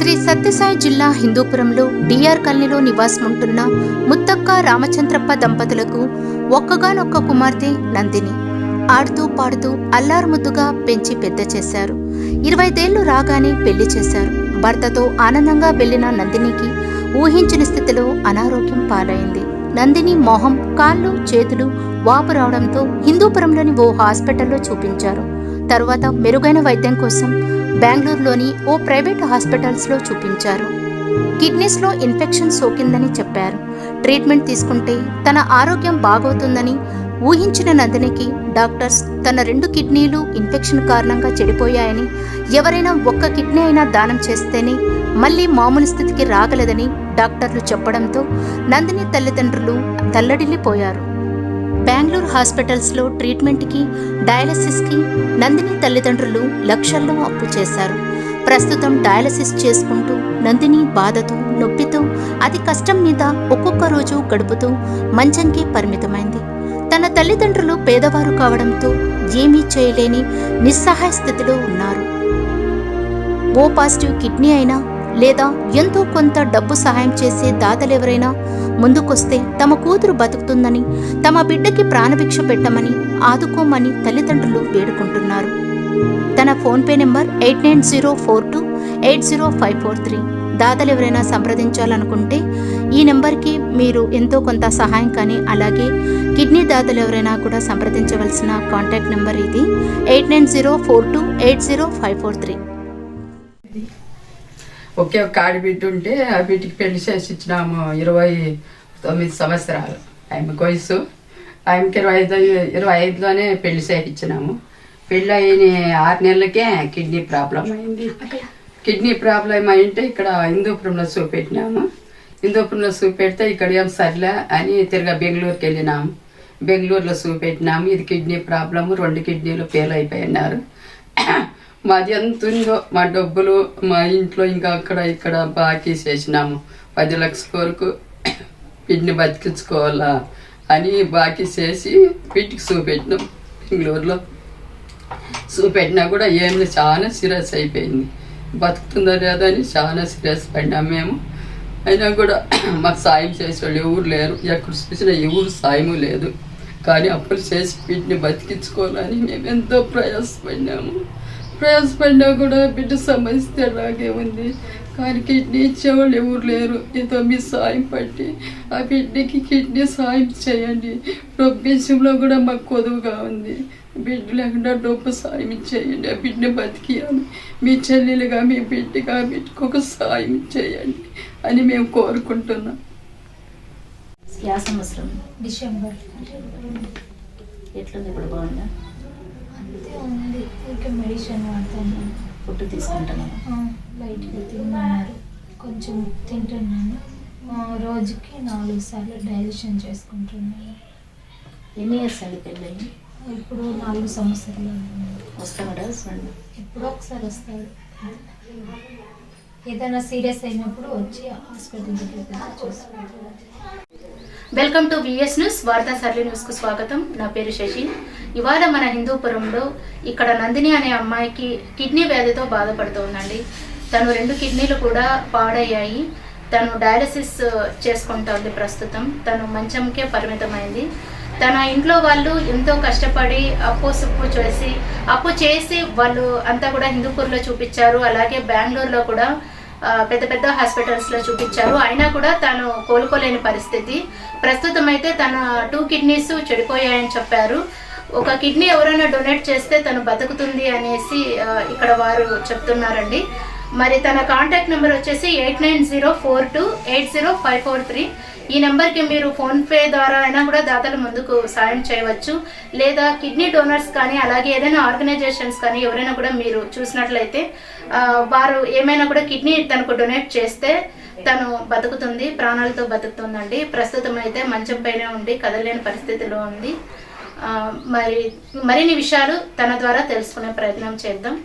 శ్రీ సత్యసాయి జిల్లా హిందూపురంలో డిఆర్ కాలనీలో నివాసముంటున్న ముత్తక్క రామచంద్రప్ప దంపతులకు ఒక్కగానొక్క కుమార్తె నందిని. ఆడుతూ పాడుతూ అల్లారుముద్దుగా పెంచి పెద్ద చేశారు. 25 ఏళ్లు రాగానే పెళ్లి చేశారు. భర్తతో ఆనందంగా వెళ్లిన నందినికి ఊహించిన స్థితిలో అనారోగ్యం పాలైంది. నందిని మొహం, కాళ్ళు, చేతులు వాపు రావడంతో హిందూపురంలోని ఓ హాస్పిటల్లో చూపించారు. తరువాత మెరుగైన వైద్యం కోసం బెంగళూరులోని ఓ ప్రైవేట్ హాస్పిటల్స్లో చూపించారు. కిడ్నీస్లో ఇన్ఫెక్షన్ సోకిందని చెప్పారు. ట్రీట్మెంట్ తీసుకుంటే తన ఆరోగ్యం బాగవుతుందని ఊహించిన నందినికి డాక్టర్స్ తన 2 కిడ్నీలు ఇన్ఫెక్షన్ కారణంగా చెడిపోయాయని, ఎవరైనా ఒక్క కిడ్నీ అయినా దానం చేస్తేనే మళ్లీ మామూలు స్థితికి రాగలదని డాక్టర్లు చెప్పడంతో నందిని తల్లిదండ్రులు తల్లడిల్లిపోయారు. బెంగళూరు హాస్పిటల్స్లో ట్రీట్మెంట్కి, డయాలసిస్కి నందిని తల్లిదండ్రులు లక్షల్లో అప్పు చేశారు. ప్రస్తుతం డయాలసిస్ చేసుకుంటూ నందిని బాధతో, నొప్పితో, అతి కష్టం మీద ఒక్కొక్క రోజు గడుపుతూ మంచంకి పరిమితమైంది. తన తల్లిదండ్రులు పేదవారు కావడంతో ఏమీ చేయలేని నిస్సహాయ స్థితిలో ఉన్నారు. ఓ పాజిటివ్ కిడ్నీ అయినా లేదా ఎంతో కొంత డబ్బు సహాయం చేసే దాతలెవరైనా ముందుకొస్తే తమ కూతురు బతుకుతుందని, తమ బిడ్డకి ప్రాణభిక్ష పెట్టమని, ఆదుకోమని తల్లిదండ్రులు వేడుకుంటున్నారు. తన ఫోన్పే నెంబర్ 8904280543. దాతలెవరైనా సంప్రదించాలనుకుంటే ఈ నెంబర్కి మీరు ఎంతో కొంత సహాయం కానీ, అలాగే కిడ్నీ దాతలెవరైనా కూడా సంప్రదించవలసిన కాంటాక్ట్ నెంబర్ ఇది 8904280543. ఒకే ఒక ఆడబిడ్డ ఉంటే ఆ బిడ్డకి పెళ్లి చేసి ఇచ్చినాము. 29 సంవత్సరాలు ఆమెకు వయసు. ఆమెకి 25లోనే పెళ్లి చేసి ఇచ్చినాము. పెళ్ళి అయిన 6 నెలలకే కిడ్నీ ప్రాబ్లం అయింది. కిడ్నీ ప్రాబ్లం అయింటే ఇక్కడ హిందూపురంలో చూపెట్టినాము. హిందూపురంలో చూపెడితే ఇక్కడ ఏం సర్లే అని తిరిగా బెంగళూరుకి వెళ్ళినాము. బెంగళూరులో చూపెట్టినాము. ఇది కిడ్నీ ప్రాబ్లము, 2 కిడ్నీలు ఫెయిల్ అయిపోయినారు. మాది ఎంత ఉందో మా డబ్బులు మా ఇంట్లో ఇంకా అక్కడ ఇక్కడ బాకీ చేసినాము. 10 లక్షల వరకు కిడ్నీ బతికించుకోవాలా అని బాకీ చేసి వీటికి చూపెట్టినాం. బెంగళూరులో చూపెట్టినా కూడా ఏమి చాలా సీరియస్ అయిపోయింది. బతుకుతుందా లేదా అని చాలా సీరియస్ పడినాం మేము. అయినా కూడా మాకు సాయం చేసేవాళ్ళు ఎవరు లేరు. ఎక్కడ చూసినా ఎవరు సాయము లేదు. కానీ అప్పులు చేసి వీటిని బతికించుకోవాలని మేము ఎంతో ప్రయాసపడినా కూడా బిడ్డ సమస్య అలాగే ఉంది. కానీ కిడ్నీ ఇచ్చేవాళ్ళు ఎవరు లేరు. ఏదో మీ సాయం పట్టి ఆ బిడ్డకి కిడ్నీ సాయం చేయండి. డబ్బు విషయంలో కూడా మాకు కొదువుగా ఉంది. బిడ్డ లేకుండా డబ్బు సాయం చేయండి. ఆ బిడ్డని బతికియాలి. మీ చెల్లెలుగా మీ బిడ్డగా ఆ బిడ్డకు ఒక సాయం చేయండి అని మేము కోరుకుంటున్నాం. డిసెంబర్ ఎట్లుంది ఇప్పుడు? బాగుందా? అంతే ఉంది. ఇంకా మెడిసిన్ వాడుతున్నాను. ఫుడ్ తీసుకుంటున్నాను. లైట్గా తిన్నాను, కొంచెం తింటున్నాను. రోజుకి 4 సార్లు డైజెషన్ చేసుకుంటున్నాను. ఎన్ని ఇయర్స్ అండి పెళ్ళి? ఇప్పుడు 4 సంవత్సరాలు. వస్తాడా హస్బెండ్? ఎప్పుడో ఒకసారి వస్తాడు. ఏదైనా సీరియస్ అయినప్పుడు వచ్చి హాస్పిటల్ దగ్గర చూసుకుంటాడు. వెల్కమ్ టు విఎస్ న్యూస్, వార్తా సర్లీ న్యూస్కు స్వాగతం. నా పేరు శశి. ఇవాళ మన హిందూపురంలో ఇక్కడ నందిని అనే అమ్మాయికి కిడ్నీ వ్యాధితో బాధపడుతోందండి. తను 2 కిడ్నీలు కూడా పాడయ్యాయి. తను డయాలసిస్ చేసుకుంటోంది. ప్రస్తుతం తను మంచంకే పరిమితమైంది. తన ఇంట్లో వాళ్ళు ఎంతో కష్టపడి అప్పు చేసి వాళ్ళు అంతా కూడా హిందూపూర్లో చూపించారు. అలాగే బెంగళూరులో కూడా పెద్ద హాస్పిటల్స్లో చూపించారు. అయినా కూడా తను కోలుకోలేని పరిస్థితి. ప్రస్తుతం అయితే తన 2 కిడ్నీస్ చెడిపోయాయని చెప్పారు. ఒక కిడ్నీ ఎవరైనా డొనేట్ చేస్తే తను బతుకుతుంది అనేసి ఇక్కడ వారు చెప్తున్నారండి. మరి తన కాంటాక్ట్ నెంబర్ వచ్చేసి 8904280543. ఈ నెంబర్కి మీరు ఫోన్పే ద్వారా అయినా కూడా దాతల ముందుకు సాయం చేయవచ్చు. లేదా కిడ్నీ డోనర్స్ కానీ, అలాగే ఏదైనా ఆర్గనైజేషన్స్ కానీ ఎవరైనా కూడా మీరు చూసినట్లయితే వారు ఏమైనా కూడా కిడ్నీ తనకు డొనేట్ చేస్తే తను బతుకుతుంది, ప్రాణాలతో బతుకుతుందండి. ప్రస్తుతం అయితే మంచం పైన ఉండి కదలలేని పరిస్థితిలో ఉంది. మరిన్ని విషయాలు తన ద్వారా తెలుసుకునే ప్రయత్నం చేద్దాం.